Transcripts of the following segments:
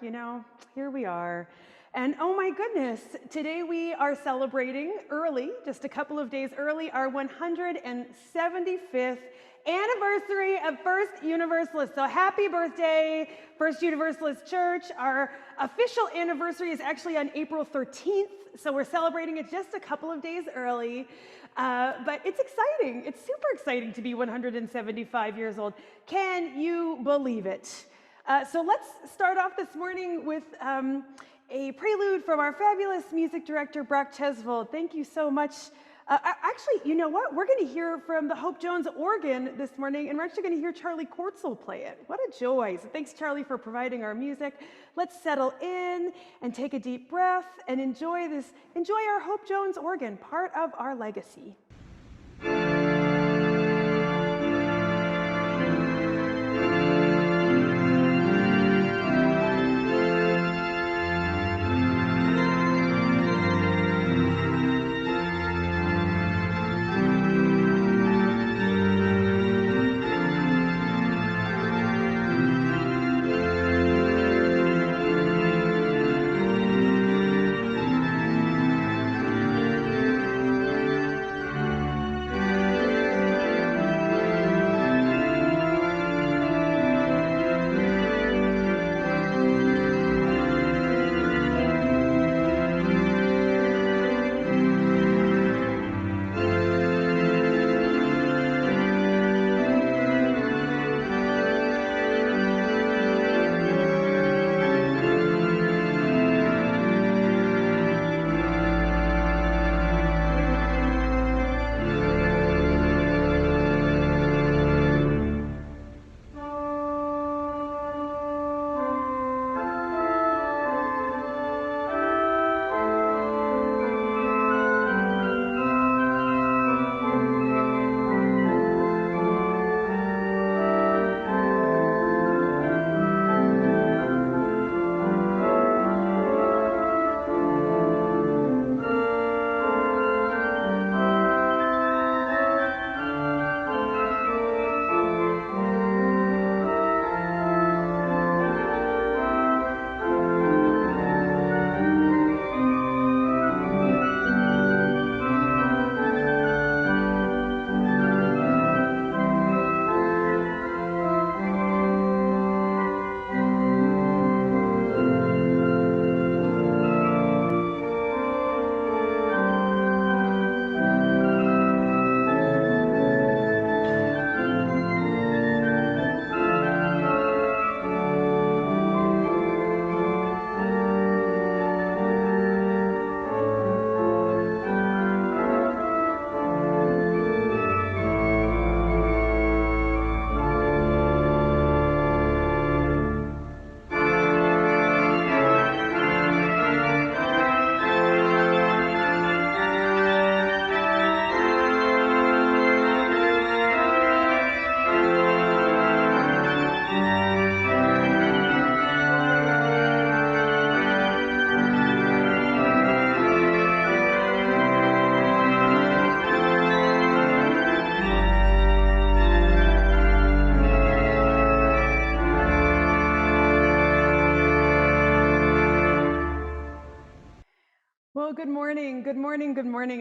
you know, here we are. And oh my goodness, today we are celebrating early, just a couple of days early, our 175th anniversary of First Universalist. So happy birthday, First Universalist Church. Our official anniversary is actually on April 13th, so we're celebrating it just a couple of days early. But it's exciting. It's super exciting to be 175 years old. Can you believe it? So let's start off this morning with a prelude from our fabulous music director, Brock Chesvold. Thank you so much. Actually, you know what? We're going to hear from the Hope Jones organ this morning, and we're actually going to hear Charlie Kortzel play it. What a joy. So thanks, Charlie, for providing our music. Let's settle in and take a deep breath and enjoy our Hope Jones organ, part of our legacy. Well, good morning,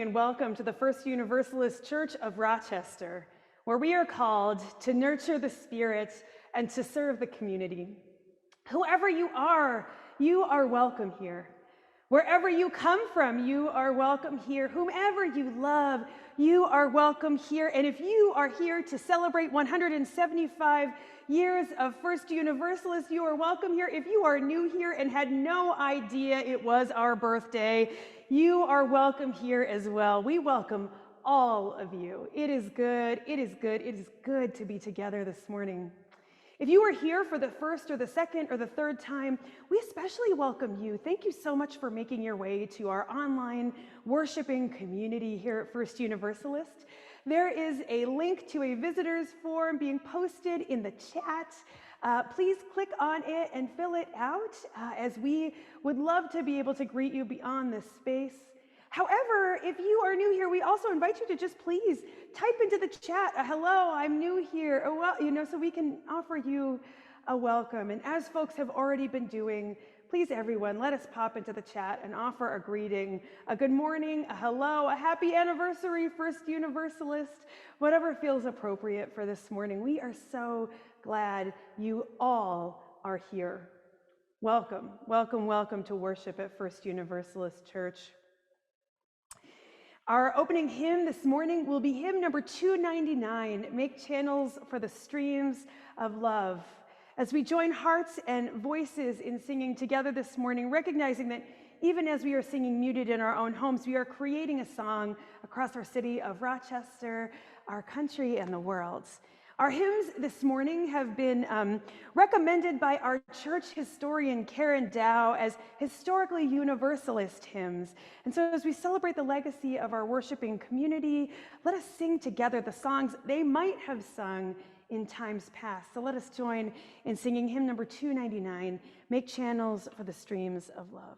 and welcome to the First Universalist Church of Rochester, where we are called to nurture the Spirit and to serve the community. Whoever you are welcome here. Wherever you come from, you are welcome here. Whomever you love, you are welcome here. And if you are here to celebrate 175 years of First Universalist, you are welcome here. If you are new here and had no idea it was our birthday, you are welcome here as well. We welcome all of you. It is good to be together this morning. If you are here for the first or the second or the third time, we especially welcome you. Thank you so much for making your way to our online worshiping community here at First Universalist. There is a link to a visitors form being posted in the chat. Please click on it and fill it out, as we would love to be able to greet you beyond this space. However, if you are new here, we also invite you to just please type into the chat, hello, I'm new here, so we can offer you a welcome. And as folks have already been doing, please everyone, let us pop into the chat and offer a greeting, a good morning, a hello, a happy anniversary, First Universalist, whatever feels appropriate for this morning. We are so glad you all are here. Welcome, welcome, welcome to worship at First Universalist Church. Our opening hymn this morning will be hymn number 299, Make Channels for the Streams of Love. As we join hearts and voices in singing together this morning, recognizing that even as we are singing muted in our own homes, we are creating a song across our city of Rochester, our country, and the world. Our hymns this morning have been recommended by our church historian Karen Dow as historically universalist hymns. And so as we celebrate the legacy of our worshiping community, let us sing together the songs they might have sung in times past. So let us join in singing hymn number 299, Make Channels for the Streams of Love.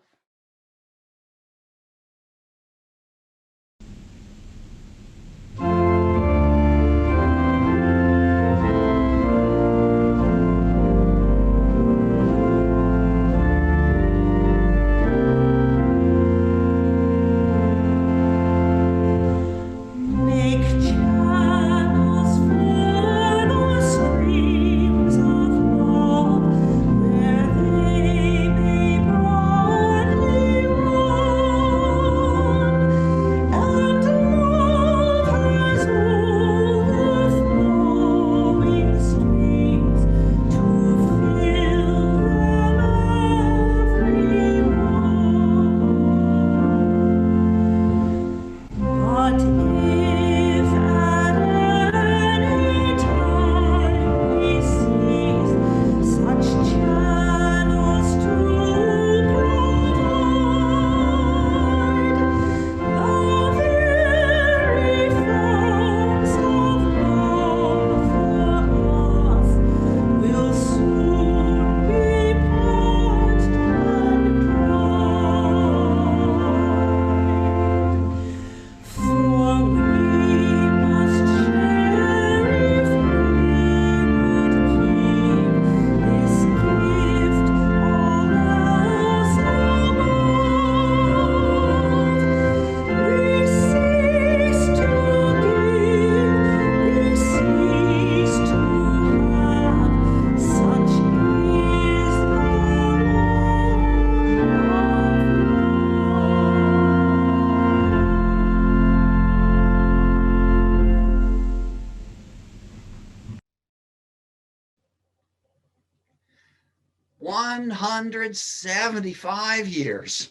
$175,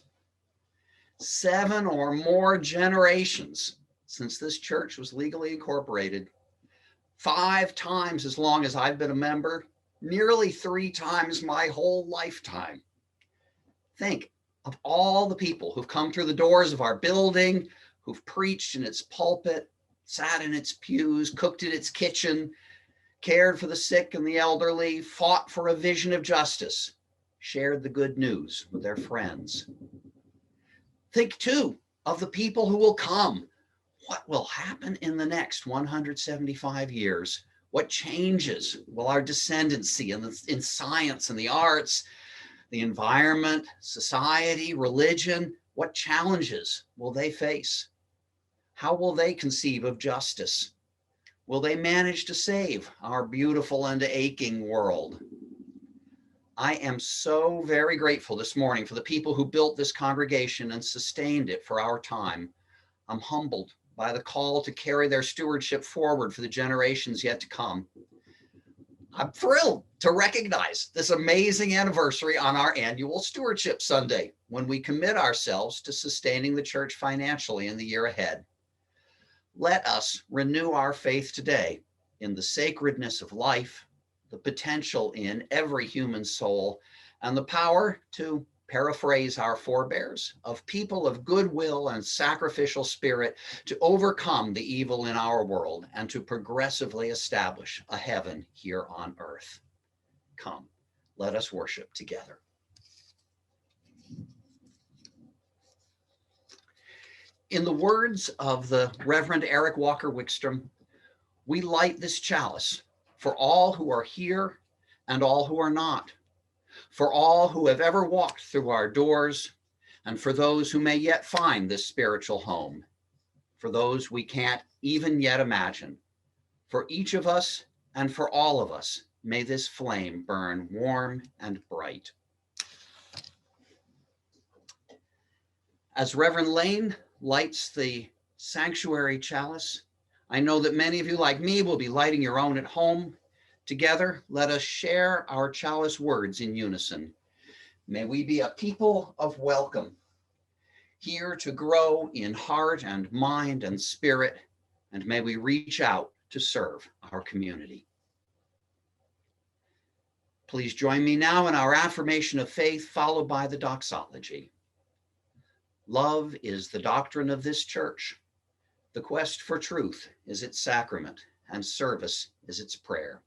7 or more generations since this church was legally incorporated, 5 times as long as I've been a member, nearly 3 times my whole lifetime. Think of all the people who've come through the doors of our building, who've preached in its pulpit, sat in its pews, cooked in its kitchen, cared for the sick and the elderly, fought for a vision of justice, shared the good news with their friends. Think too of the people who will come. What will happen in the next 175 years? What changes will our descendants see in science and the arts, the environment, society, religion? What challenges will they face? How will they conceive of justice? Will they manage to save our beautiful and aching world? I am so very grateful this morning for the people who built this congregation and sustained it for our time. I'm humbled by the call to carry their stewardship forward for the generations yet to come. I'm thrilled to recognize this amazing anniversary on our annual Stewardship Sunday, when we commit ourselves to sustaining the church financially in the year ahead. Let us renew our faith today in the sacredness of life, the potential in every human soul, and the power, to paraphrase our forebears, of people of goodwill and sacrificial spirit to overcome the evil in our world and to progressively establish a heaven here on earth. Come, let us worship together. In the words of the Reverend Eric Walker Wickstrom, we light this chalice for all who are here and all who are not, for all who have ever walked through our doors, and for those who may yet find this spiritual home, for those we can't even yet imagine. For each of us and for all of us, may this flame burn warm and bright. As Reverend Lane lights the sanctuary chalice, I know that many of you, like me, will be lighting your own at home. Together, let us share our chalice words in unison. May we be a people of welcome, here to grow in heart and mind and spirit, and may we reach out to serve our community. Please join me now in our affirmation of faith, followed by the doxology. Love is the doctrine of this church. The quest for truth is its sacrament, and service is its prayer.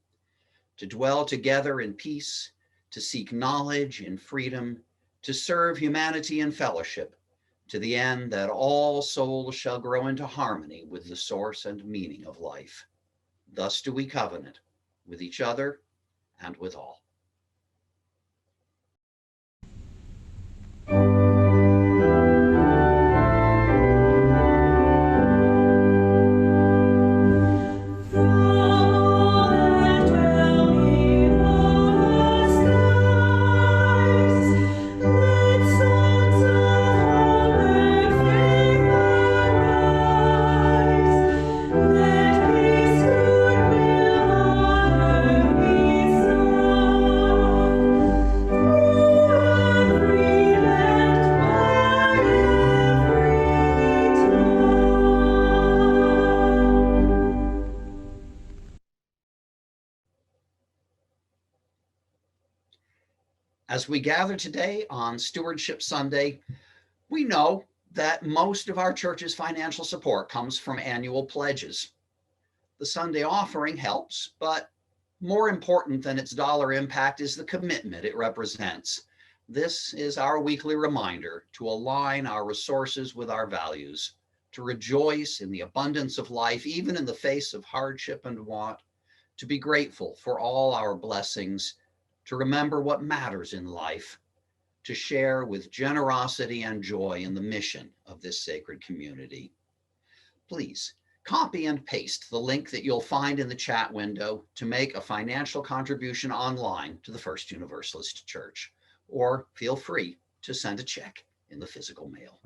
To dwell together in peace, to seek knowledge in freedom, to serve humanity in fellowship, to the end that all souls shall grow into harmony with the source and meaning of life. Thus do we covenant with each other and with all. As we gather today on Stewardship Sunday, we know that most of our church's financial support comes from annual pledges. The Sunday offering helps, but more important than its dollar impact is the commitment it represents. This is our weekly reminder to align our resources with our values, to rejoice in the abundance of life, even in the face of hardship and want, to be grateful for all our blessings, to remember what matters in life, to share with generosity and joy in the mission of this sacred community. Please copy and paste the link that you'll find in the chat window to make a financial contribution online to the First Universalist Church, or feel free to send a check in the physical mail.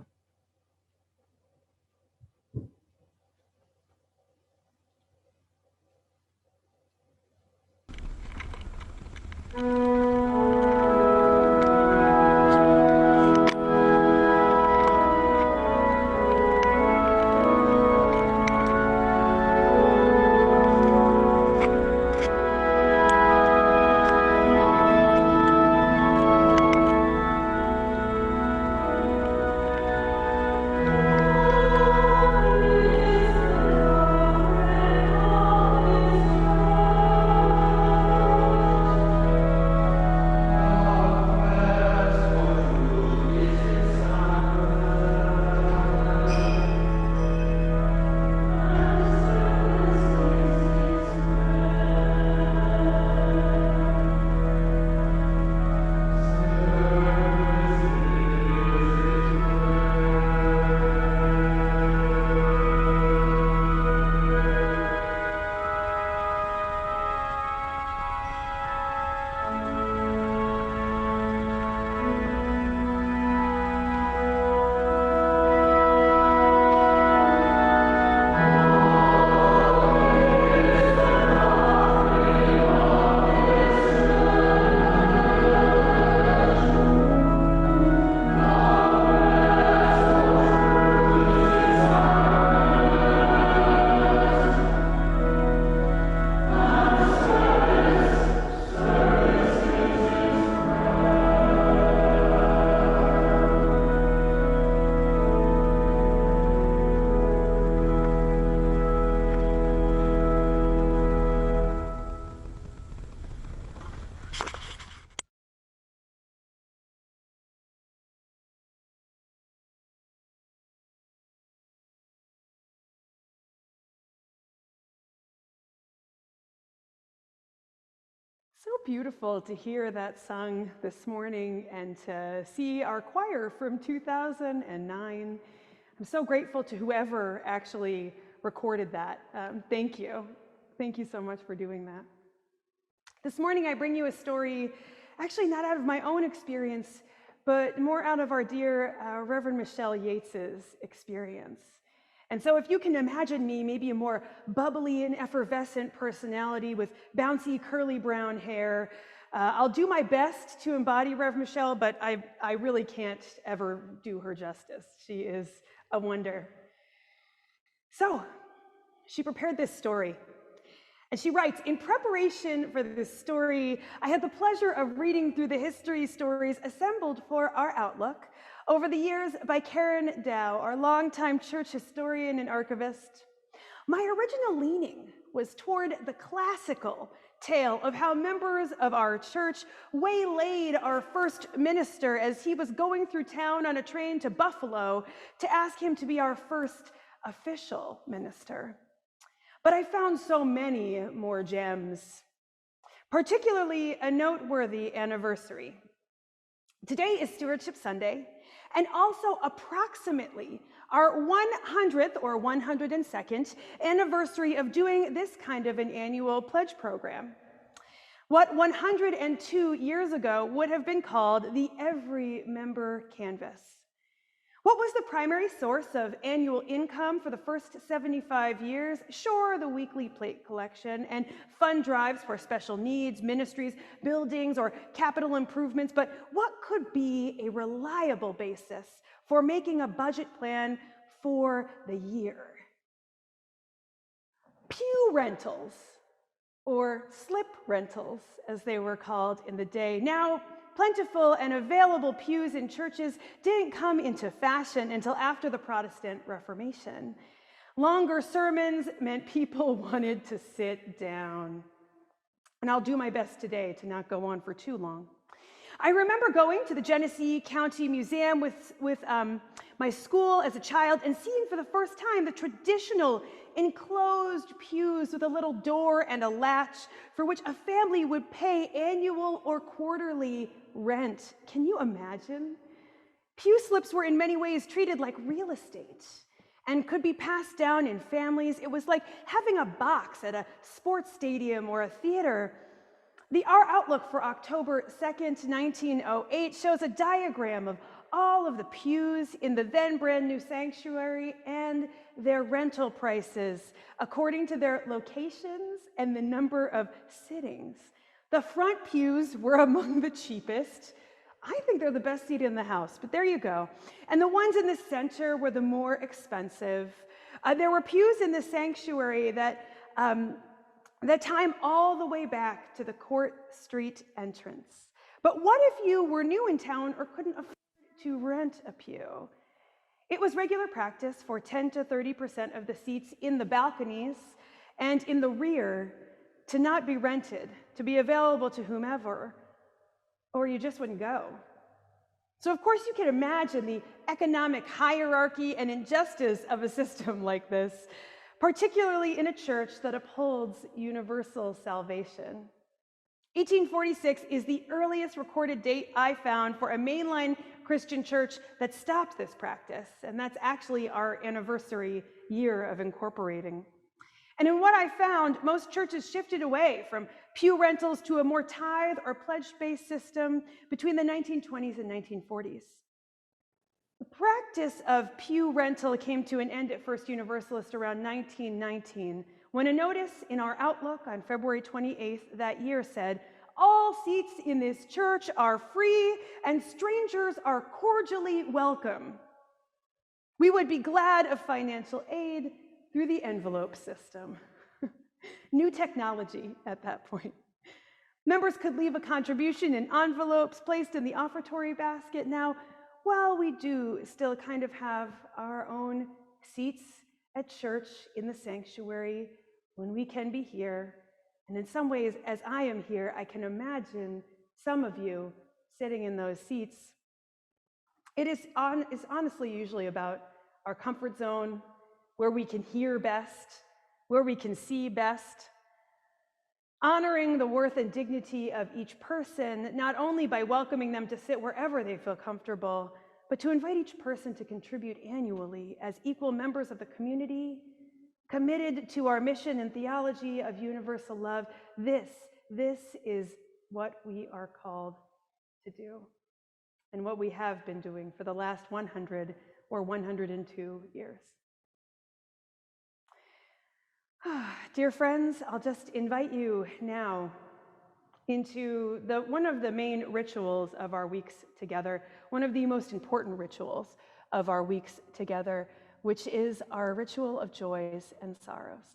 So beautiful to hear that sung this morning and to see our choir from 2009. I'm so grateful to whoever actually recorded that. Thank you. Thank you so much for doing that. This morning I bring you a story, actually not out of my own experience, but more out of our dear Reverend Michelle Yates's experience. And so if you can imagine me, maybe a more bubbly and effervescent personality with bouncy curly brown hair, I'll do my best to embody Rev Michelle, but I really can't ever do her justice. She is a wonder. So she prepared this story. And she writes, in preparation for this story, I had the pleasure of reading through the history stories assembled for our Outlook over the years by Karen Dow, our longtime church historian and archivist. My original leaning was toward the classical tale of how members of our church waylaid our first minister as he was going through town on a train to Buffalo to ask him to be our first official minister. But I found so many more gems, particularly a noteworthy anniversary. Today is Stewardship Sunday, and also approximately our 100th or 102nd anniversary of doing this kind of an annual pledge program. What 102 years ago would have been called the Every Member Canvas. What was the primary source of annual income for the first 75 years? Sure, the weekly plate collection and fund drives for special needs, ministries, buildings, or capital improvements, but what could be a reliable basis for making a budget plan for the year? Pew rentals, or slip rentals, as they were called in the day. Now, plentiful and available pews in churches didn't come into fashion until after the Protestant Reformation. Longer sermons meant people wanted to sit down. And I'll do my best today to not go on for too long. I remember going to the Genesee County Museum with my school as a child and seeing for the first time the traditional enclosed pews with a little door and a latch for which a family would pay annual or quarterly rent. Can you imagine? Pew slips were in many ways treated like real estate and could be passed down in families. It was like having a box at a sports stadium or a theater. Our Outlook for October 2nd, 1908 shows a diagram of all of the pews in the then brand new sanctuary and their rental prices according to their locations and the number of sittings. The front pews were among the cheapest. I think they're the best seat in the house, but there you go. And the ones in the center were the more expensive. There were pews in the sanctuary that time all the way back to the Court Street entrance. But what if you were new in town or couldn't afford to rent a pew? It was regular practice for 10 to 30% of the seats in the balconies and in the rear to not be rented, to be available to whomever, or you just wouldn't go. So of course you can imagine the economic hierarchy and injustice of a system like this, particularly in a church that upholds universal salvation. 1846 is the earliest recorded date I found for a mainline Christian church that stopped this practice, and that's actually our anniversary year of incorporating. And in what I found, most churches shifted away from pew rentals to a more tithe or pledge-based system between the 1920s and 1940s. The practice of pew rental came to an end at First Universalist around 1919, when a notice in our Outlook on February 28th that year said, "All seats in this church are free and strangers are cordially welcome. We would be glad of financial aid through the envelope system." New technology at that point. Members could leave a contribution in envelopes placed in the offertory basket. Now, while we do still kind of have our own seats at church in the sanctuary when we can be here, and in some ways, as I am here, I can imagine some of you sitting in those seats. It's honestly usually about our comfort zone, where we can hear best, where we can see best. honoring the worth and dignity of each person, not only by welcoming them to sit wherever they feel comfortable, but to invite each person to contribute annually as equal members of the community, committed to our mission and theology of universal love. This is what we are called to do, and what we have been doing for the last 100 or 102 years. Dear friends, I'll just invite you now into one of the main rituals of our weeks together, one of the most important rituals of our weeks together, which is our ritual of joys and sorrows.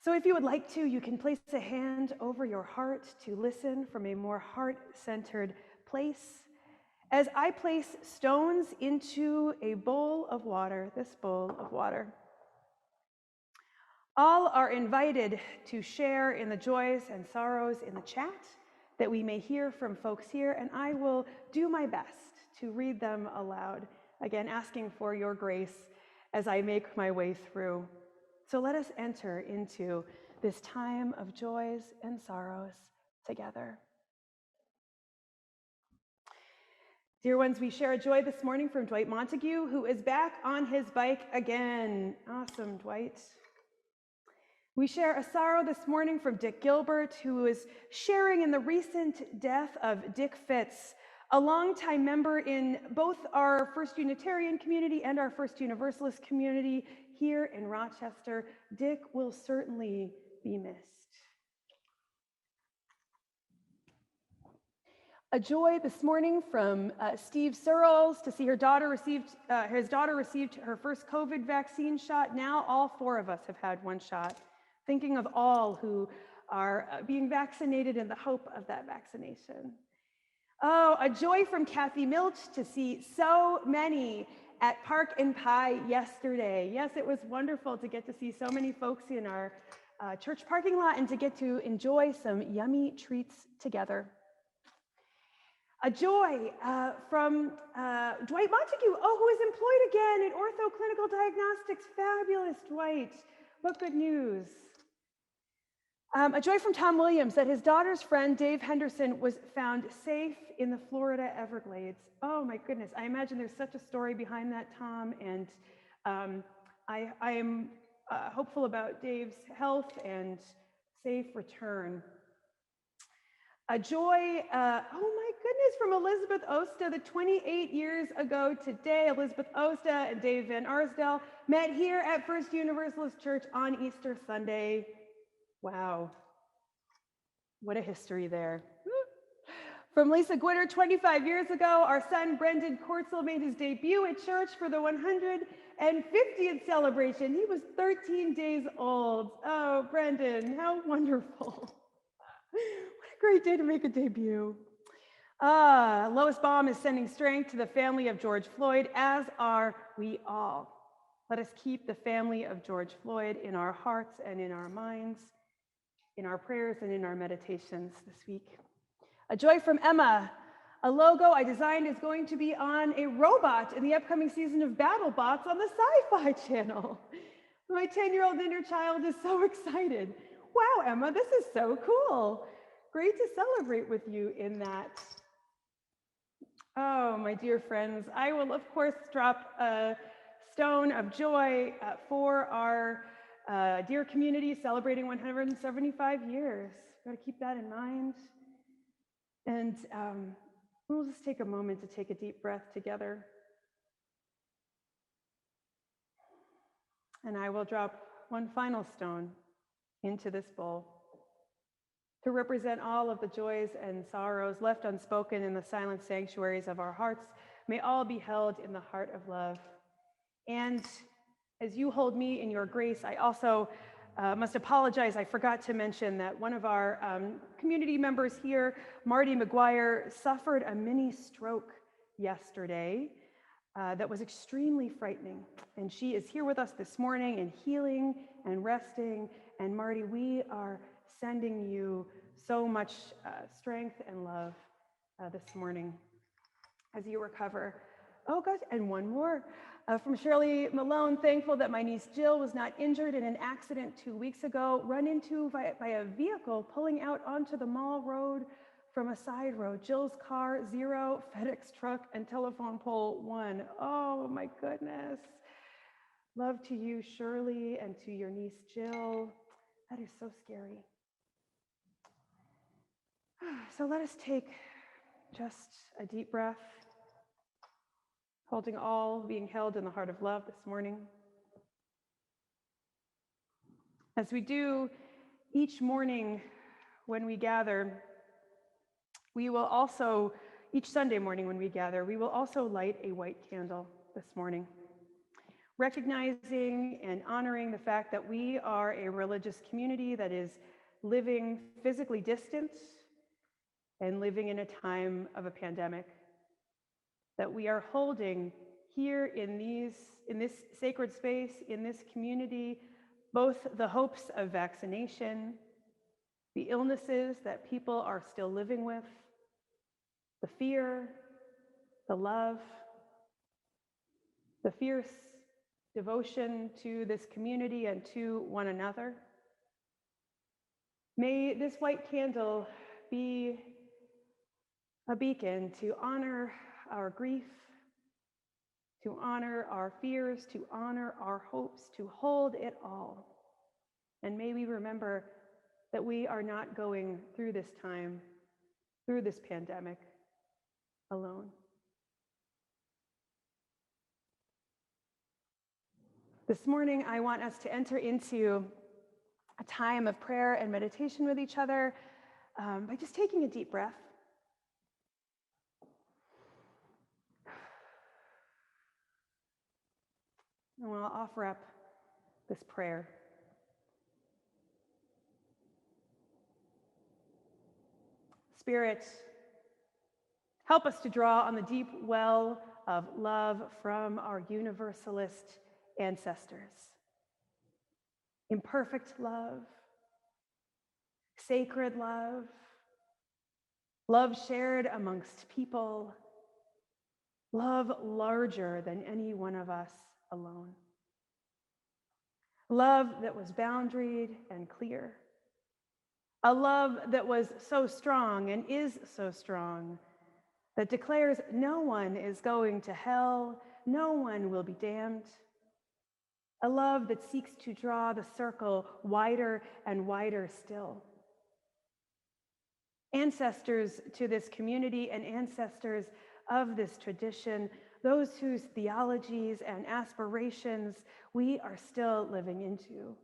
So if you would like to, you can place a hand over your heart to listen from a more heart-centered place. As I place stones into a bowl of water, this bowl of water, all are invited to share in the joys and sorrows in the chat that we may hear from folks here, and I will do my best to read them aloud, again, asking for your grace as I make my way through. So let us enter into this time of joys and sorrows together. Dear ones, we share a joy this morning from Dwight Montague, who is back on his bike again. Awesome, Dwight. We share a sorrow this morning from Dick Gilbert, who is sharing in the recent death of Dick Fitz, a longtime member in both our First Unitarian community and our First Universalist community here in Rochester. Dick will certainly be missed. A joy this morning from Steve Searles to see his daughter received her first COVID vaccine shot. Now all four of us have had one shot. Thinking of all who are being vaccinated in the hope of that vaccination. Oh, a joy from Kathy Milch to see so many at Park and Pie yesterday. Yes, it was wonderful to get to see so many folks in our church parking lot and to get to enjoy some yummy treats together. A joy from Dwight Montague, who is employed again in Ortho Clinical Diagnostics. Fabulous, Dwight. What good news. A joy from Tom Williams that his daughter's friend, Dave Henderson, was found safe in the Florida Everglades. Oh my goodness, I imagine there's such a story behind that, Tom, and I am hopeful about Dave's health and safe return. A joy, oh my goodness, from Elizabeth Osta, that 28 years ago today, Elizabeth Osta and Dave Van Arsdale met here at First Universalist Church on Easter Sunday. Wow, what a history there. From Lisa Gwitter, 25 years ago, our son Brendan Kortzel made his debut at church for the 150th celebration. He was 13 days old. Oh, Brendan, how wonderful. What a great day to make a debut. Lois Baum is sending strength to the family of George Floyd, as are we all. Let us keep the family of George Floyd in our hearts and in our minds, in our prayers and in our meditations this week. A joy from Emma. A logo I designed is going to be on a robot in the upcoming season of BattleBots on the Sci-Fi Channel. My 10-year-old inner child is so excited. Wow, Emma, this is so cool. Great to celebrate with you in that. Oh, my dear friends, I will, of course, drop a stone of joy for our dear community celebrating 175 years. Got to keep that in mind. And we'll just take a moment to take a deep breath together. And I will drop one final stone into this bowl to represent all of the joys and sorrows left unspoken in the silent sanctuaries of our hearts. May all be held in the heart of love. And as you hold me in your grace, I also must apologize. I forgot to mention that one of our community members here, Marty McGuire, suffered a mini stroke yesterday that was extremely frightening. And she is here with us this morning and healing and resting. And Marty, we are sending you so much strength and love this morning as you recover Oh gosh, and one more. From Shirley Malone, thankful that my niece Jill was not injured in an accident 2 weeks ago, run into by a vehicle pulling out onto the mall road from a side road. Jill's car, 0, FedEx truck, and telephone pole, 1. Oh my goodness. Love to you, Shirley, and to your niece Jill. That is so scary. So let us take just a deep breath, holding all being held in the heart of love this morning. As we do each morning when we gather, we will also, each Sunday morning when we gather, we will also light a white candle this morning, recognizing and honoring the fact that we are a religious community that is living physically distant and living in a time of a pandemic, that we are holding here in this sacred space, in this community, both the hopes of vaccination, the illnesses that people are still living with, the fear, the love, the fierce devotion to this community and to one another. May this white candle be a beacon to honor our grief, to honor our fears, to honor our hopes, to hold it all. And may we remember that we are not going through this time, through this pandemic, alone. This morning, I want us to enter into a time of prayer and meditation with each other by just taking a deep breath. I want to offer up this prayer. Spirit, help us to draw on the deep well of love from our Universalist ancestors. Imperfect love, sacred love, love shared amongst people, love larger than any one of us alone. Love that was boundaried and clear. A love that was so strong and is so strong that declares no one is going to hell, no one will be damned. A love that seeks to draw the circle wider and wider still. Ancestors to this community and ancestors of this tradition, those whose theologies and aspirations we are still living into.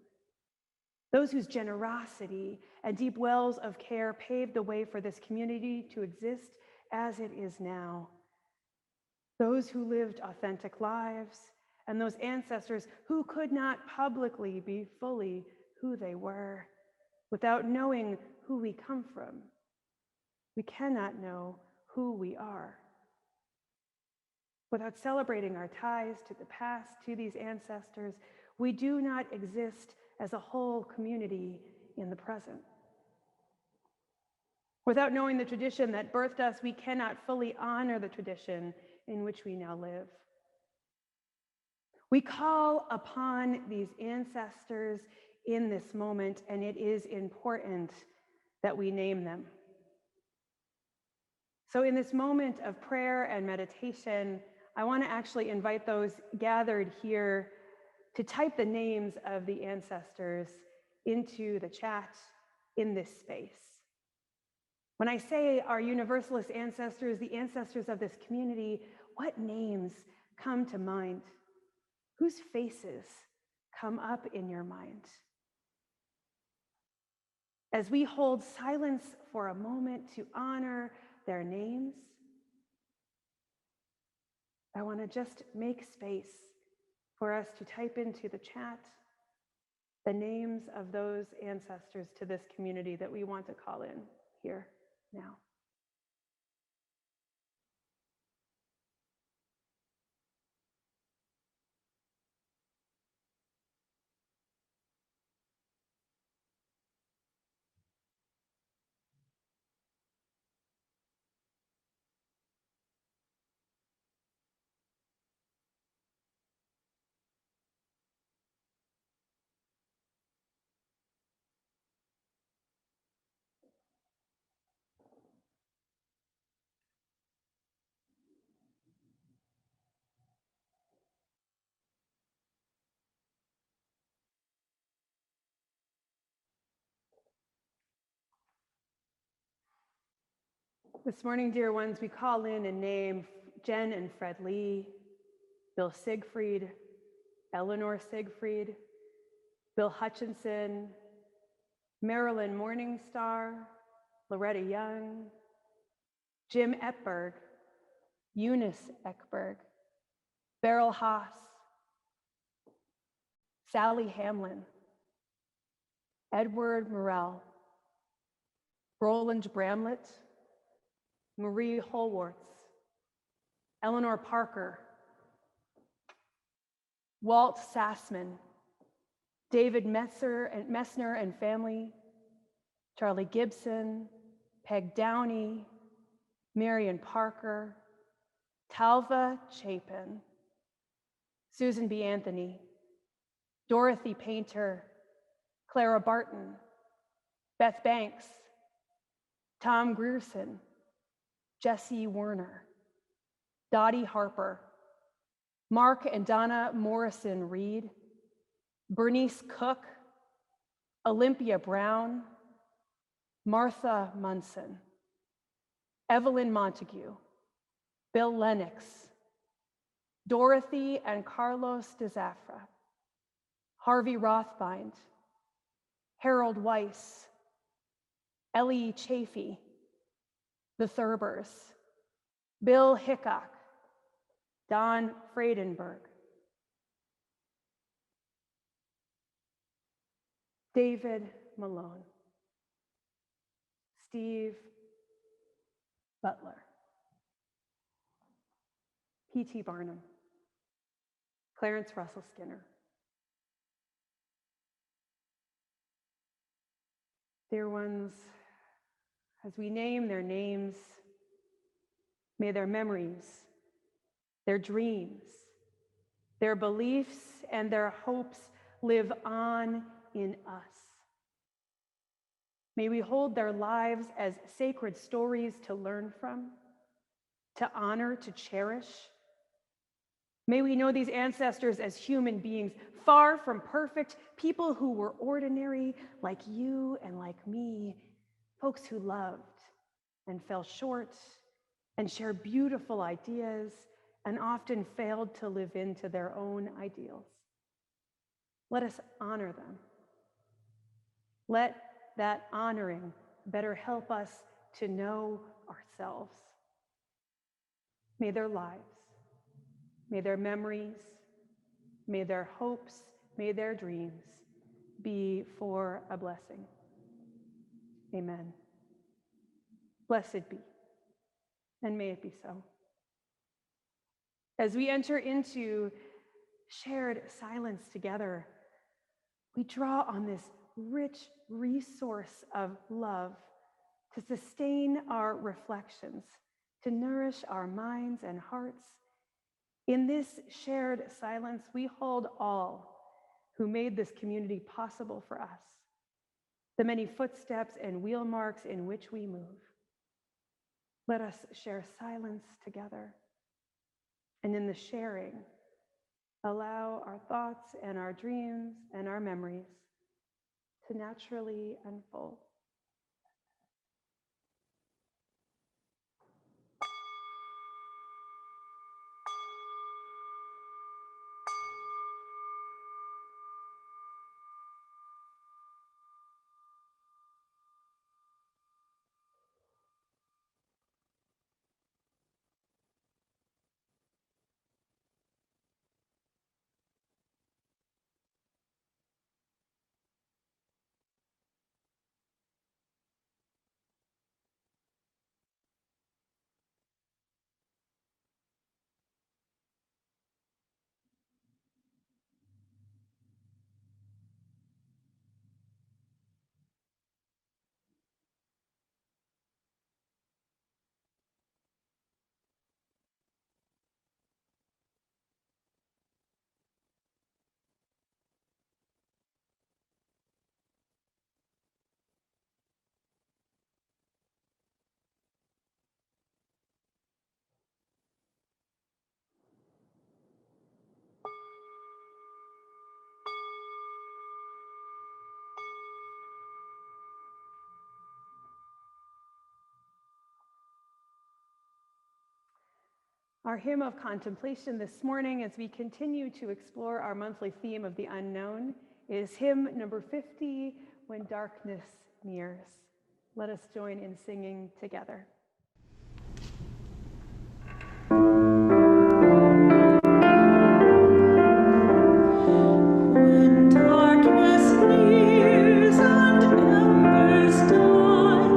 Those whose generosity and deep wells of care paved the way for this community to exist as it is now. Those who lived authentic lives, and those ancestors who could not publicly be fully who they were without knowing who we come from. We cannot know who we are. Without celebrating our ties to the past, to these ancestors, we do not exist as a whole community in the present. Without knowing the tradition that birthed us, we cannot fully honor the tradition in which we now live. We call upon these ancestors in this moment, and it is important that we name them. So in this moment of prayer and meditation, I want to actually invite those gathered here to type the names of the ancestors into the chat in this space. When I say our Universalist ancestors, the ancestors of this community, what names come to mind? Whose faces come up in your mind? As we hold silence for a moment to honor their names, I want to just make space for us to type into the chat the names of those ancestors to this community that we want to call in here now. This morning, dear ones, we call in and name Jen and Fred Lee, Bill Siegfried, Eleanor Siegfried, Bill Hutchinson, Marilyn Morningstar, Loretta Young, Jim Epberg, Eunice Eckberg, Beryl Haas, Sally Hamlin, Edward Morell, Roland Bramlett, Marie Holwartz, Eleanor Parker, Walt Sassman, David Messner and family, Charlie Gibson, Peg Downey, Marion Parker, Talva Chapin, Susan B. Anthony, Dorothy Painter, Clara Barton, Beth Banks, Tom Grierson, Jesse Werner, Dottie Harper, Mark and Donna Morrison Reed, Bernice Cook, Olympia Brown, Martha Munson, Evelyn Montague, Bill Lennox, Dorothy and Carlos de Zafra, Harvey Rothbind, Harold Weiss, Ellie Chafee, the Thurbers, Bill Hickok, Don Friedenberg, David Malone, Steve Butler, P.T. Barnum, Clarence Russell Skinner. Dear ones, as we name their names, may their memories, their dreams, their beliefs, and their hopes live on in us. May we hold their lives as sacred stories to learn from, to honor, to cherish. May we know these ancestors as human beings, far from perfect, people who were ordinary, like you and like me, folks who loved and fell short and shared beautiful ideas and often failed to live into their own ideals. Let us honor them. Let that honoring better help us to know ourselves. May their lives, may their memories, may their hopes, may their dreams be for a blessing. Amen. Blessed be, and may it be so. As we enter into shared silence together, we draw on this rich resource of love to sustain our reflections, to nourish our minds and hearts. In this shared silence, we hold all who made this community possible for us, the many footsteps and wheel marks in which we move. Let us share silence together, and in the sharing, allow our thoughts and our dreams and our memories to naturally unfold. Our hymn of contemplation this morning, as we continue to explore our monthly theme of the unknown, is hymn number 50, When Darkness Nears. Let us join in singing together. When darkness nears and embers die,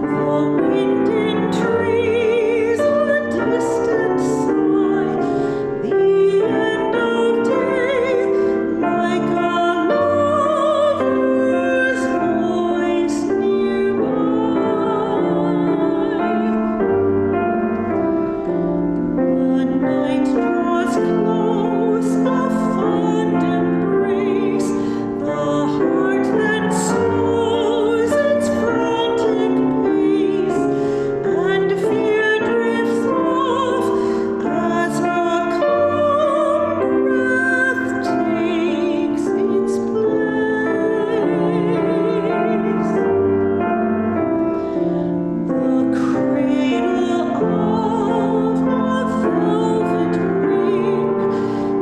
the wind in trees a distant sigh, the end of day like a lover's voice nearby. The night draws close, a fond embrace, the heart that slows its frantic pace, and fear drifts off as a calm breath takes its place. The cradle of a velvet ring,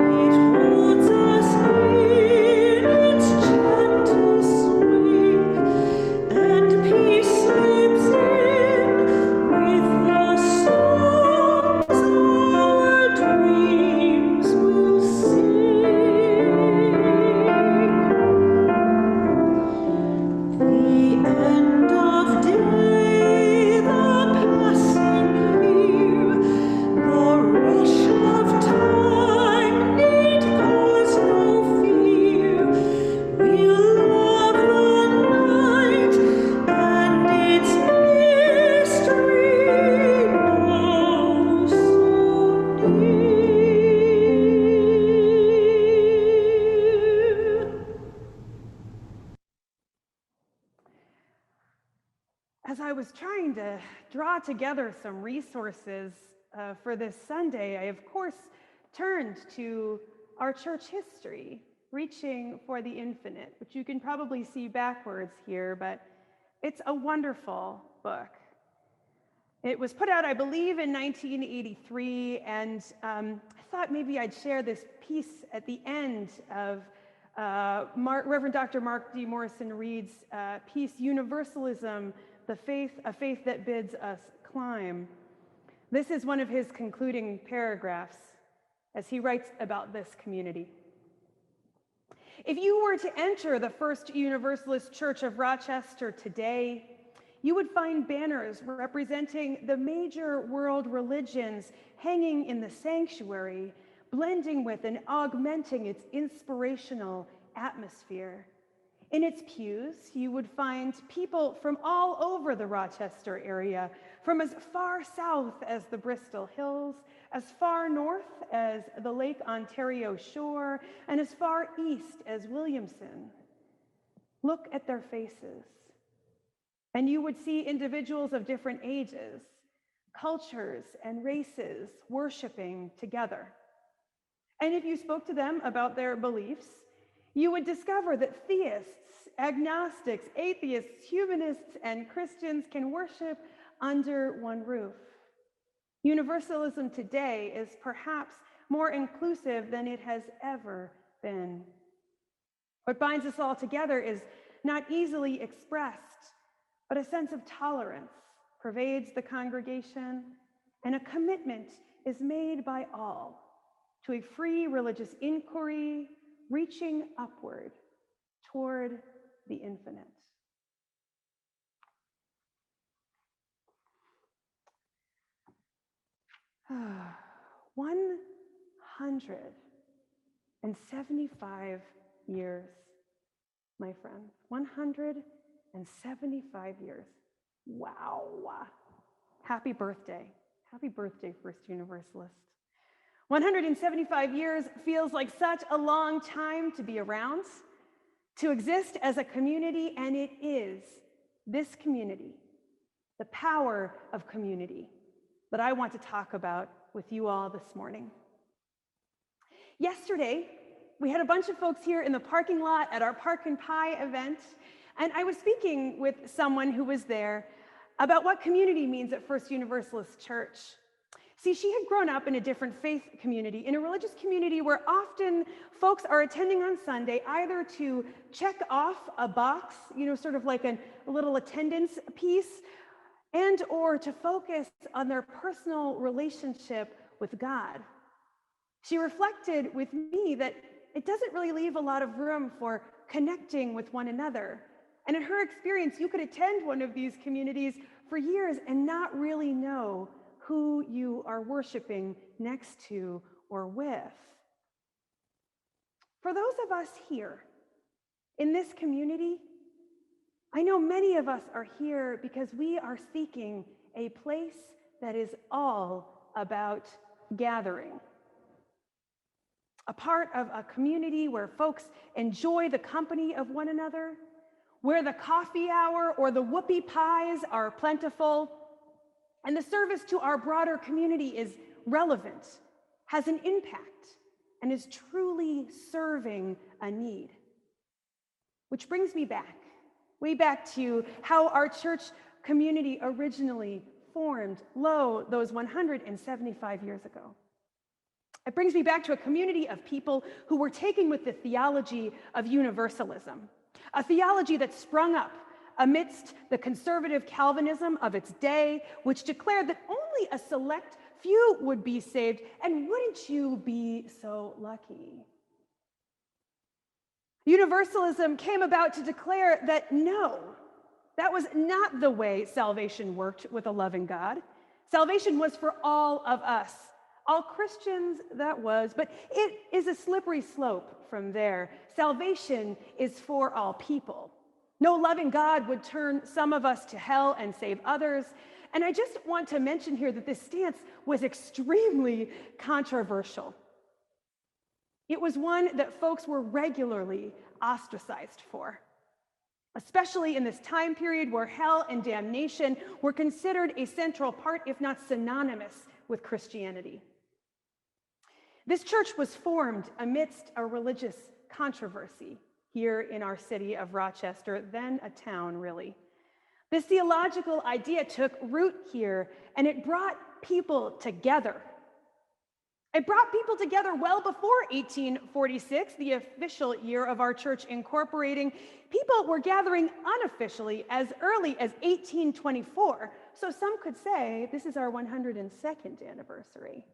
it holds us in its gentle swing, and peace slips in with the songs our dreams will sing. The end of day, the passing year, the rush of time need cause no fear. We'll love the night and its mystery know so near. As I was trying to draw together some resources for this Sunday, I of course turned to our church history, Reaching for the Infinite, which you can probably see backwards here, but it's a wonderful book. It was put out, I believe, in 1983, and I thought maybe I'd share this piece at the end of Reverend Dr. Mark D. Morrison Reed's piece, Universalism, a faith that bids us climb. This is one of his concluding paragraphs as he writes about this community. If you were to enter the First Universalist Church of Rochester today, you would find banners representing the major world religions hanging in the sanctuary, blending with and augmenting its inspirational atmosphere. In its pews, you would find people from all over the Rochester area, from as far south as the Bristol Hills, as far north as the Lake Ontario shore, and as far east as Williamson. Look at their faces, and you would see individuals of different ages, cultures, and races worshiping together. And if you spoke to them about their beliefs, you would discover that theists, agnostics, atheists, humanists, and Christians can worship under one roof. Universalism today is perhaps more inclusive than it has ever been. What binds us all together is not easily expressed, but a sense of tolerance pervades the congregation, and a commitment is made by all to a free religious inquiry reaching upward toward the infinite. Ah, 175 years, my friends. 175 years. Wow. Happy birthday. Happy birthday, First Universalist. 175 years feels like such a long time to be around, to exist as a community, and it is this community, the power of community, that I want to talk about with you all this morning. Yesterday, we had a bunch of folks here in the parking lot at our Park and Pie event, and I was speaking with someone who was there about what community means at First Universalist Church. See, she had grown up in a different faith community, in a religious community where often folks are attending on Sunday either to check off a box, sort of like a little attendance piece, and or to focus on their personal relationship with God. She reflected with me that it doesn't really leave a lot of room for connecting with one another. And in her experience, you could attend one of these communities for years and not really know who you are worshiping next to or with. For those of us here in this community, I know many of us are here because we are seeking a place that is all about gathering. A part of a community where folks enjoy the company of one another, where the coffee hour or the whoopie pies are plentiful, and the service to our broader community is relevant, has an impact, and is truly serving a need. Which brings me way back to how our church community originally formed, those 175 years ago. It brings me back to a community of people who were taken with the theology of universalism, a theology that sprung up amidst the conservative Calvinism of its day, which declared that only a select few would be saved, and wouldn't you be so lucky? Universalism came about to declare that no, that was not the way salvation worked with a loving God. Salvation was for all of us, all Christians, that was, but it is a slippery slope from there. Salvation is for all people. No loving God would turn some of us to hell and save others. And I just want to mention here that this stance was extremely controversial. It was one that folks were regularly ostracized for, especially in this time period where hell and damnation were considered a central part, if not synonymous, with Christianity. This church was formed amidst a religious controversy here in our city of Rochester, then a town, really. This theological idea took root here, and it brought people together. It brought people together well before 1846, the official year of our church incorporating. People were gathering unofficially as early as 1824, so some could say this is our 102nd anniversary.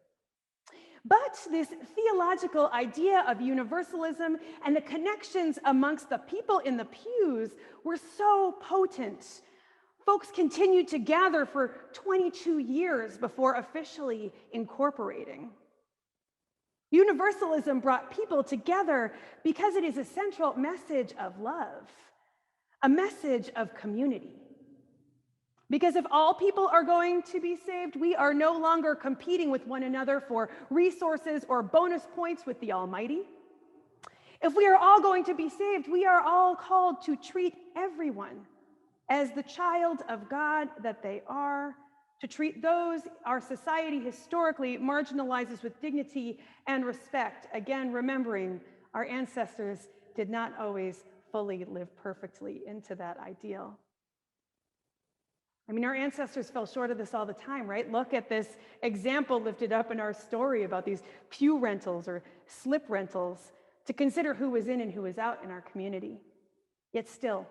But this theological idea of universalism and the connections amongst the people in the pews were so potent. Folks continued to gather for 22 years before officially incorporating. Universalism brought people together because it is a central message of love, a message of community. Because if all people are going to be saved, we are no longer competing with one another for resources or bonus points with the Almighty. If we are all going to be saved, we are all called to treat everyone as the child of God that they are, to treat those our society historically marginalizes with dignity and respect. Again, remembering our ancestors did not always fully live perfectly into that ideal. I mean, our ancestors fell short of this all the time, right? Look at this example lifted up in our story about these pew rentals or slip rentals to consider who was in and who was out in our community. Yet still,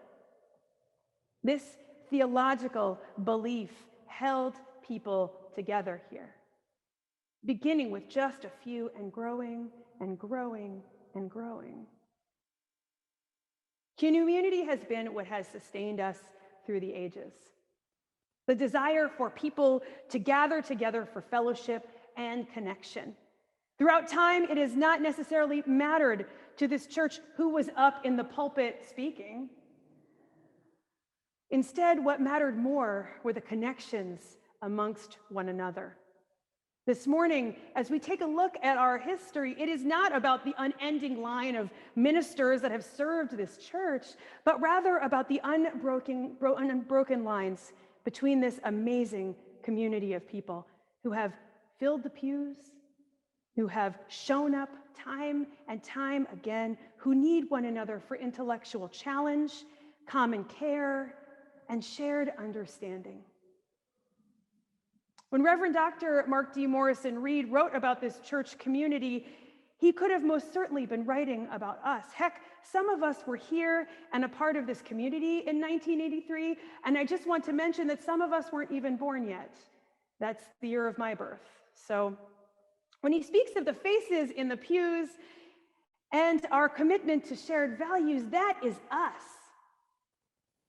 this theological belief held people together here, beginning with just a few and growing and growing and growing. Community has been what has sustained us through the ages. The desire for people to gather together for fellowship and connection. Throughout time, it has not necessarily mattered to this church who was up in the pulpit speaking. Instead, what mattered more were the connections amongst one another. This morning, as we take a look at our history, it is not about the unending line of ministers that have served this church, but rather about the unbroken lines between this amazing community of people who have filled the pews, who have shown up time and time again, who need one another for intellectual challenge, common care, and shared understanding. When Reverend Dr. Mark D. Morrison Reed wrote about this church community, he could have most certainly been writing about us. Heck, some of us were here and a part of this community in 1983, and I just want to mention that some of us weren't even born yet. That's the year of my birth. So when he speaks of the faces in the pews and our commitment to shared values, that is us.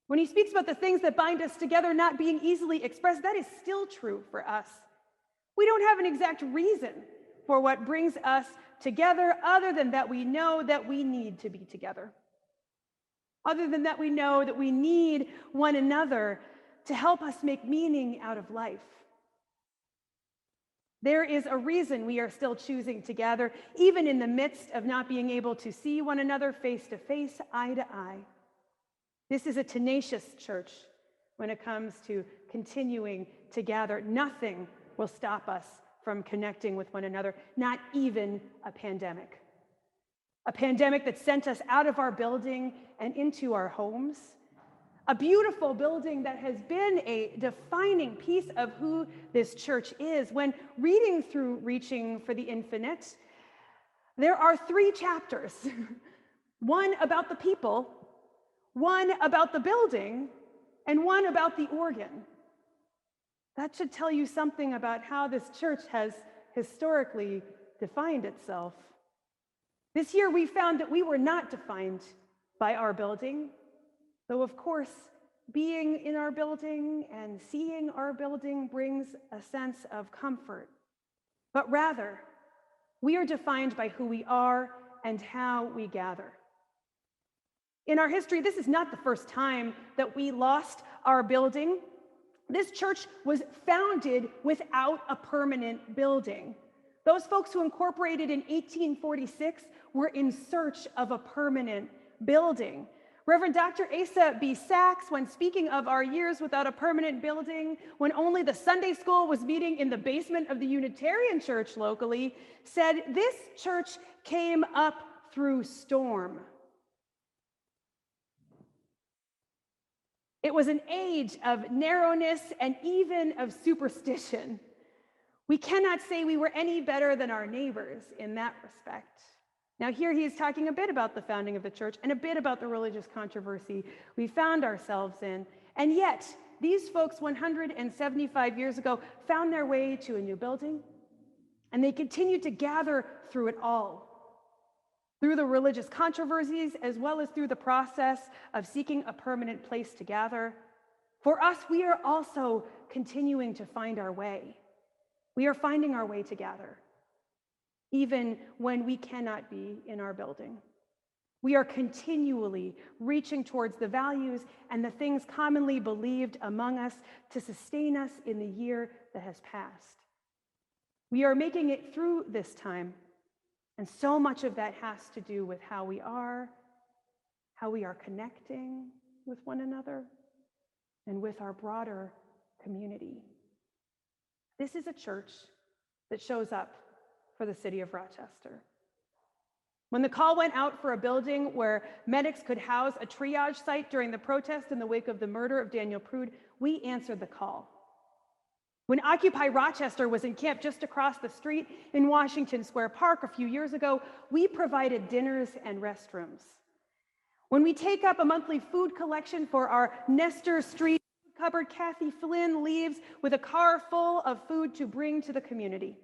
When he speaks about the things that bind us together not being easily expressed, that is still true for us. We don't have an exact reason for what brings us together other than that we know that we need to be together. Other than that we know that we need one another to help us make meaning out of life. There is a reason we are still choosing to gather, even in the midst of not being able to see one another face to face, eye to eye. This is a tenacious church when it comes to continuing to gather. Nothing will stop us from connecting with one another, not even a pandemic. A pandemic that sent us out of our building and into our homes. A beautiful building that has been a defining piece of who this church is. When reading through Reaching for the Infinite, there are 3 chapters. One about the people, one about the building, and one about the organ. That should tell you something about how this church has historically defined itself. This year we found that we were not defined by our building, though of course being in our building and seeing our building brings a sense of comfort. But rather, we are defined by who we are and how we gather. In our history, this is not the first time that we lost our building. This church was founded without a permanent building. Those folks who incorporated in 1846 were in search of a permanent building. Reverend Dr. Asa B. Sachs, when speaking of our years without a permanent building, when only the Sunday school was meeting in the basement of the Unitarian church locally, said, "This church came up through storm." It was an age of narrowness and even of superstition. We cannot say we were any better than our neighbors in that respect. Now here he is talking a bit about the founding of the church and a bit about the religious controversy we found ourselves in. And yet, these folks 175 years ago found their way to a new building, and they continued to gather through it all. Through the religious controversies, as well as through the process of seeking a permanent place to gather. For us, we are also continuing to find our way. We are finding our way to gather, even when we cannot be in our building. We are continually reaching towards the values and the things commonly believed among us to sustain us in the year that has passed. We are making it through this time. And so much of that has to do with how we are connecting with one another, and with our broader community. This is a church that shows up for the city of Rochester. When the call went out for a building where medics could house a triage site during the protest in the wake of the murder of Daniel Prude, we answered the call. When Occupy Rochester was encamped just across the street in Washington Square Park a few years ago, we provided dinners and restrooms. When we take up a monthly food collection for our Nestor Street cupboard, Kathy Flynn leaves with a car full of food to bring to the community.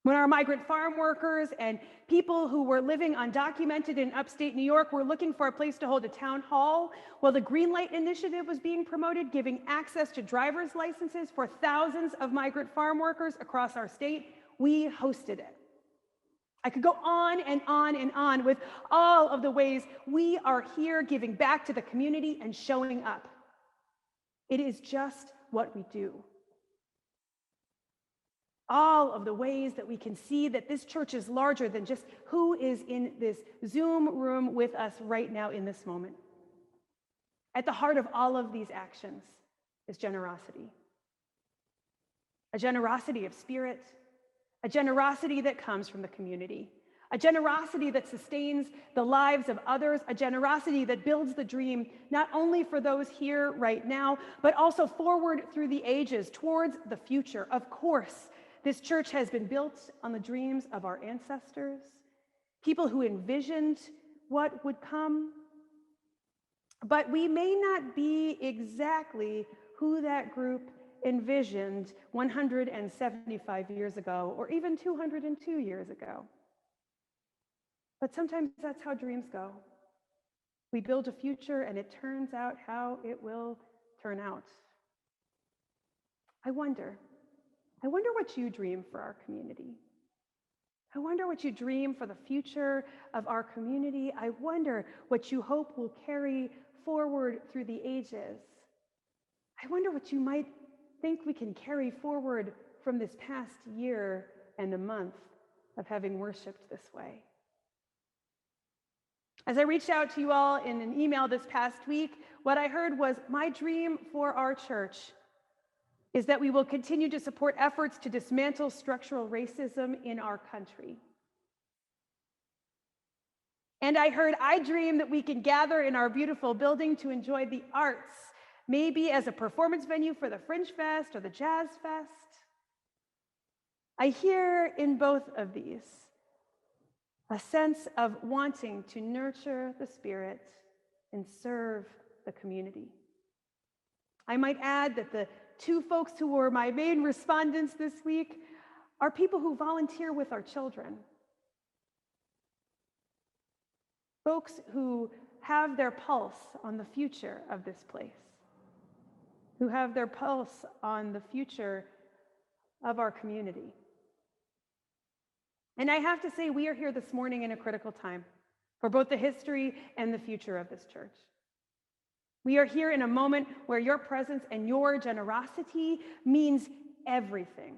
When our migrant farm workers and people who were living undocumented in upstate New York were looking for a place to hold a town hall, while the Greenlight Initiative was being promoted, giving access to driver's licenses for thousands of migrant farm workers across our state, we hosted it. I could go on and on and on with all of the ways we are here giving back to the community and showing up. It is just what we do. All of the ways that we can see that this church is larger than just who is in this Zoom room with us right now in this moment. At the heart of all of these actions is generosity. A generosity of spirit, a generosity that comes from the community, a generosity that sustains the lives of others, a generosity that builds the dream, not only for those here right now, but also forward through the ages towards the future. Of course, this church has been built on the dreams of our ancestors, people who envisioned what would come. But we may not be exactly who that group envisioned 175 years ago, or even 202 years ago. But sometimes that's how dreams go. We build a future and it turns out how it will turn out. I wonder what you dream for our community. I wonder what you dream for the future of our community. I wonder what you hope will carry forward through the ages. I wonder what you might think we can carry forward from this past year and a month of having worshiped this way. As I reached out to you all in an email this past week, what I heard was, my dream for our church is that we will continue to support efforts to dismantle structural racism in our country. And I heard, I dream that we can gather in our beautiful building to enjoy the arts, maybe as a performance venue for the Fringe Fest or the Jazz Fest. I hear in both of these a sense of wanting to nurture the spirit and serve the community. I might add that the two folks who were my main respondents this week are people who volunteer with our children. Folks who have their pulse on the future of this place, who have their pulse on the future of our community. And I have to say, we are here this morning in a critical time for both the history and the future of this church. We are here in a moment where your presence and your generosity means everything.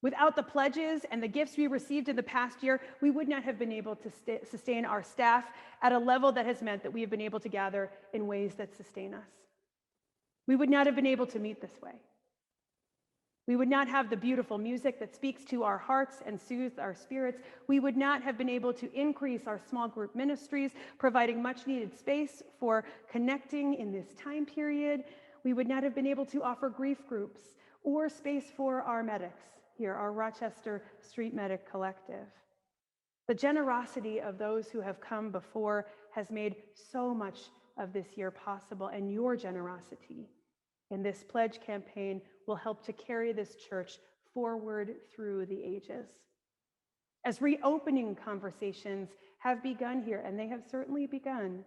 Without the pledges and the gifts we received in the past year, we would not have been able to sustain our staff at a level that has meant that we have been able to gather in ways that sustain us. We would not have been able to meet this way. We would not have the beautiful music that speaks to our hearts and soothes our spirits. We would not have been able to increase our small group ministries, providing much needed space for connecting in this time period. We would not have been able to offer grief groups or space for our medics here, our Rochester Street Medic Collective. The generosity of those who have come before has made so much of this year possible, and your generosity in this pledge campaign will help to carry this church forward through the ages. As reopening conversations have begun here, and they have certainly begun,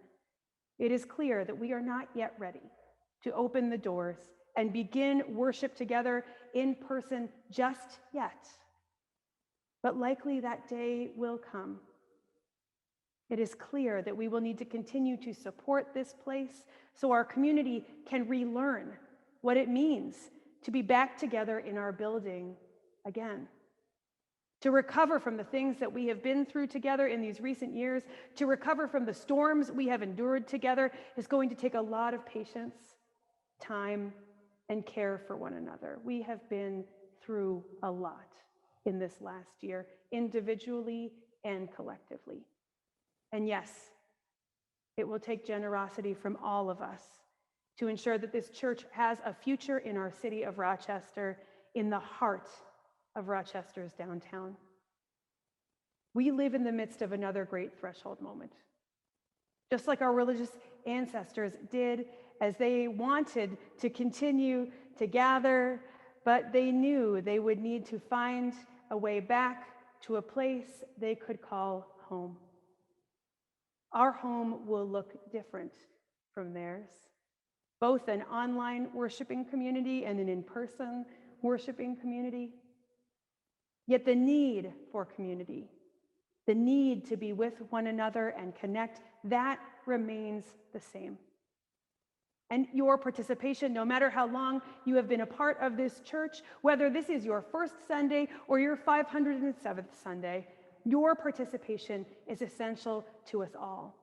it is clear that we are not yet ready to open the doors and begin worship together in person just yet. But likely that day will come. It is clear that we will need to continue to support this place so our community can relearn what it means to be back together in our building again. To recover from the things that we have been through together in these recent years, to recover from the storms we have endured together, is going to take a lot of patience, time, and care for one another. We have been through a lot in this last year, individually and collectively. And yes, it will take generosity from all of us to ensure that this church has a future in our city of Rochester, in the heart of Rochester's downtown. We live in the midst of another great threshold moment. Just like our religious ancestors did as they wanted to continue to gather, but they knew they would need to find a way back to a place they could call home. Our home will look different from theirs, both an online worshiping community and an in-person worshiping community. Yet the need for community, the need to be with one another and connect, that remains the same. And your participation, no matter how long you have been a part of this church, whether this is your first Sunday or your 507th Sunday, your participation is essential to us all.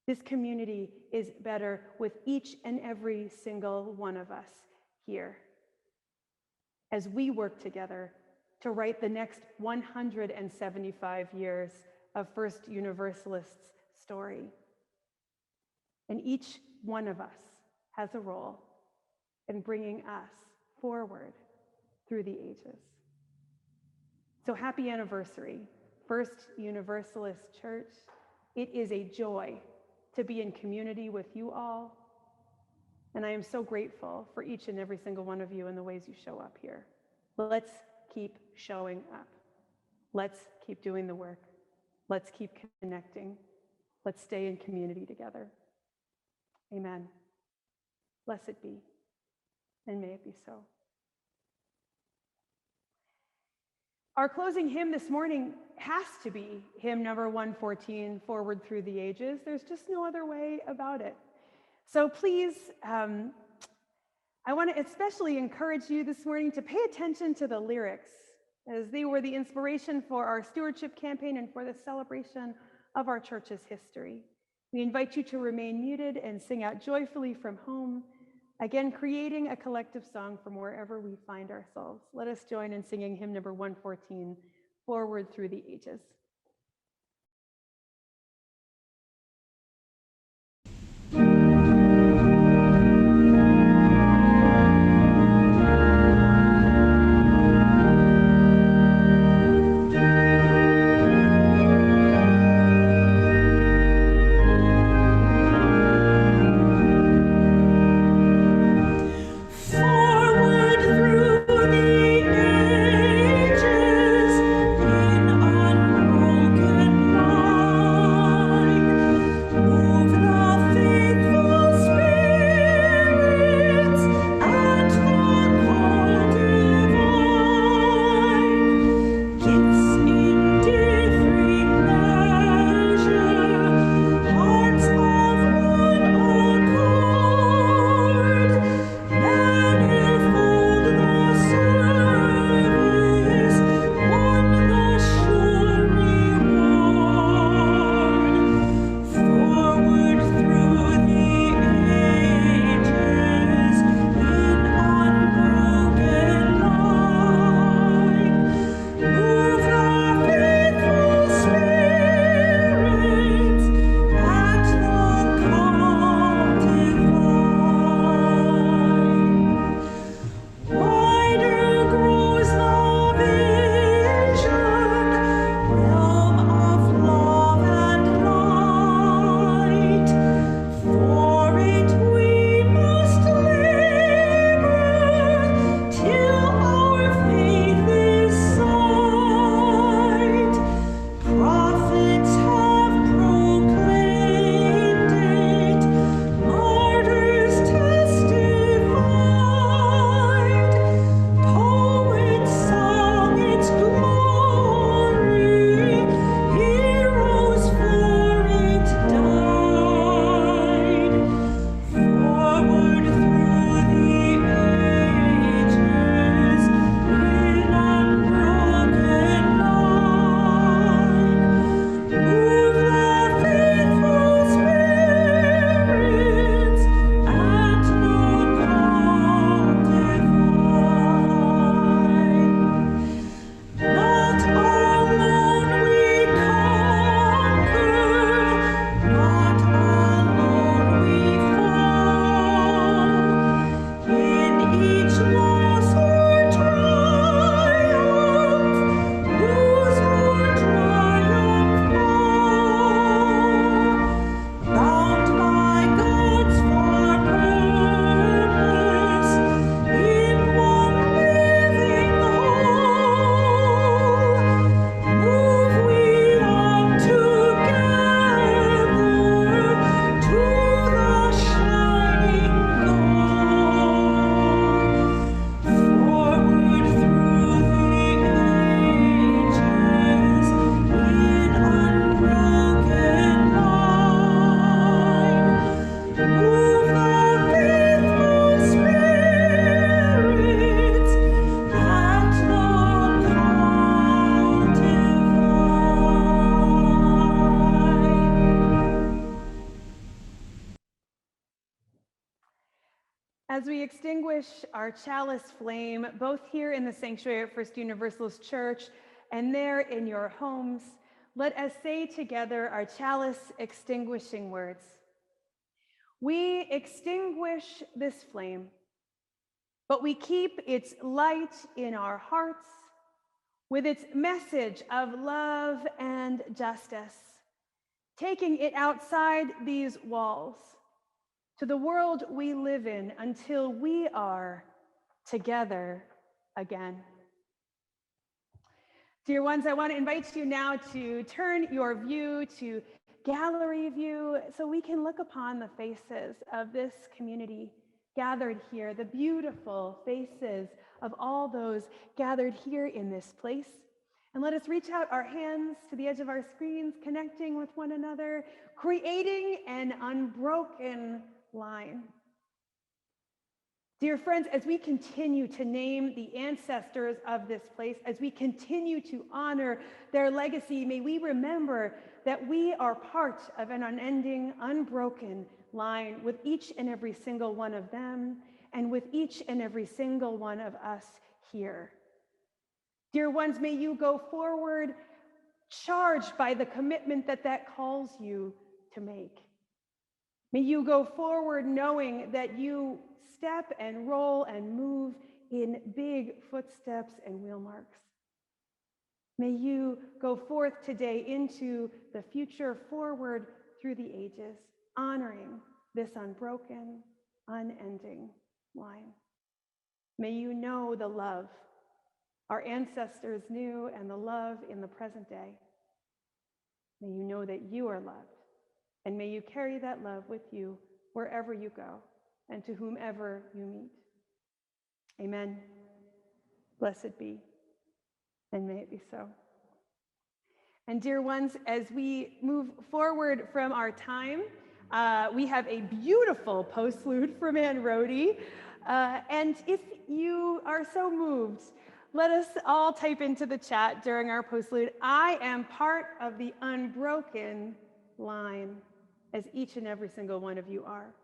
This community is better with each and every single one of us here as we work together to write the next 175 years of First Universalist's story. And each one of us has a role in bringing us forward through the ages. So happy anniversary, First Universalist Church. It is a joy to be in community with you all. And I am so grateful for each and every single one of you and the ways you show up here. Let's keep showing up. Let's keep doing the work. Let's keep connecting. Let's stay in community together. Amen. Blessed be, and may it be so. Our closing hymn this morning has to be hymn number 114, Forward Through the Ages. There's just no other way about it. So please, I want to especially encourage you this morning to pay attention to the lyrics, as they were the inspiration for our stewardship campaign and for the celebration of our church's history. We invite you to remain muted and sing out joyfully from home, again, creating a collective song from wherever we find ourselves. Let us join in singing hymn number 114, Forward Through the Ages. Forward through the ages in unbroken we extinguish our chalice flame, both here in the sanctuary at First Universalist Church and there in your homes, let us say together our chalice extinguishing words. We extinguish this flame, but we keep its light in our hearts with its message of love and justice, taking it outside these walls to the world we live in until we are together again. Dear ones, I want to invite you now to turn your view to gallery view so we can look upon the faces of this community gathered here, the beautiful faces of all those gathered here in this place. And let us reach out our hands to the edge of our screens, connecting with one another, creating an unbroken line. Dear friends, as we continue to name the ancestors of this place, as we continue to honor their legacy, may we remember that we are part of an unending, unbroken line with each and every single one of them and with each and every single one of us here. Dear ones, may you go forward charged by the commitment that calls you to make. May you go forward knowing that you step and roll and move in big footsteps and wheel marks. May you go forth today into the future, forward through the ages, honoring this unbroken, unending line. May you know the love our ancestors knew and the love in the present day. May you know that you are loved, and may you carry that love with you wherever you go and to whomever you meet. Amen. Blessed be, and may it be so. And dear ones, as we move forward from our time, we have a beautiful postlude from Ann Rhodey. And if you are so moved, let us all type into the chat during our postlude, I am part of the unbroken line, as each and every single one of you are.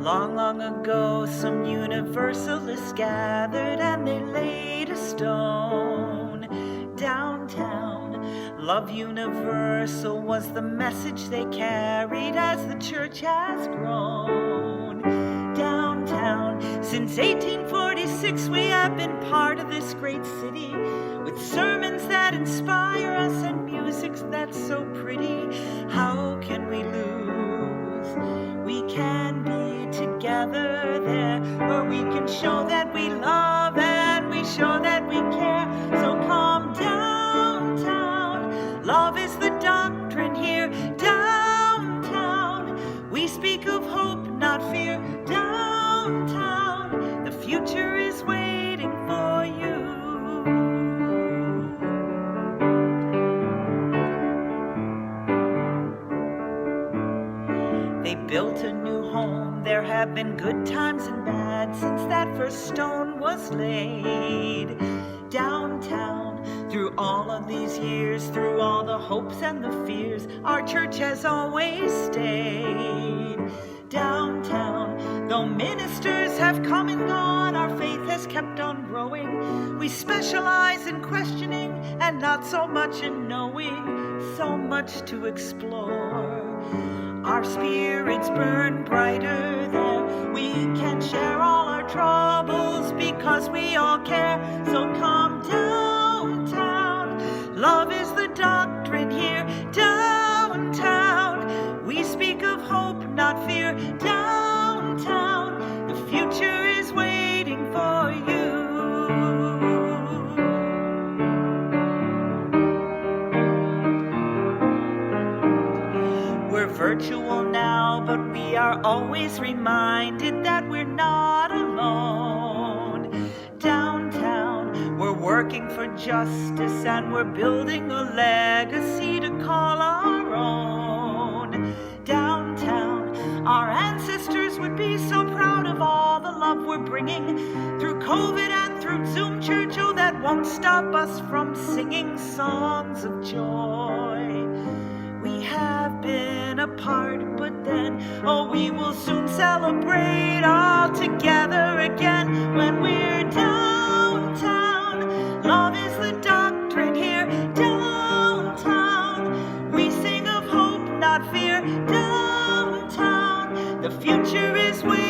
Long, long ago, some Universalists gathered and they laid a stone downtown. Love universal was the message they carried as the church has grown downtown. Since 1846, we have been part of this great city, with sermons that inspire us and music that's so pretty. How can we lose? We can be together there, where we can show that we love and we show that we care. So come downtown, love is the doctrine here. Downtown, we speak of hope, not fear. Downtown, the future is waiting for you. They built a new home. There have been good times and bad since that first stone was laid downtown. Through all of these years, through all the hopes and the fears, our church has always stayed downtown. Though ministers have come and gone, our faith has kept on growing. We specialize in questioning and not so much in knowing. So much to explore. Our spirits burn brighter there. We can share all our troubles because we all care. So come downtown, love is the doctrine here. Downtown, we speak of hope, not fear. Downtown, the future is waiting for you. We're virtual now, but we are always reminded that we're not alone. Downtown, we're working for justice and we're building a legacy to call our own. Downtown, our ancestors would be so proud of all the love love we're bringing through COVID and through Zoom church. Oh, that won't stop us from singing songs of joy. We have been apart, but then, oh, we will soon celebrate all together again when we're downtown. Love is the doctrine here, downtown. We sing of hope, not fear, downtown. The future is waiting.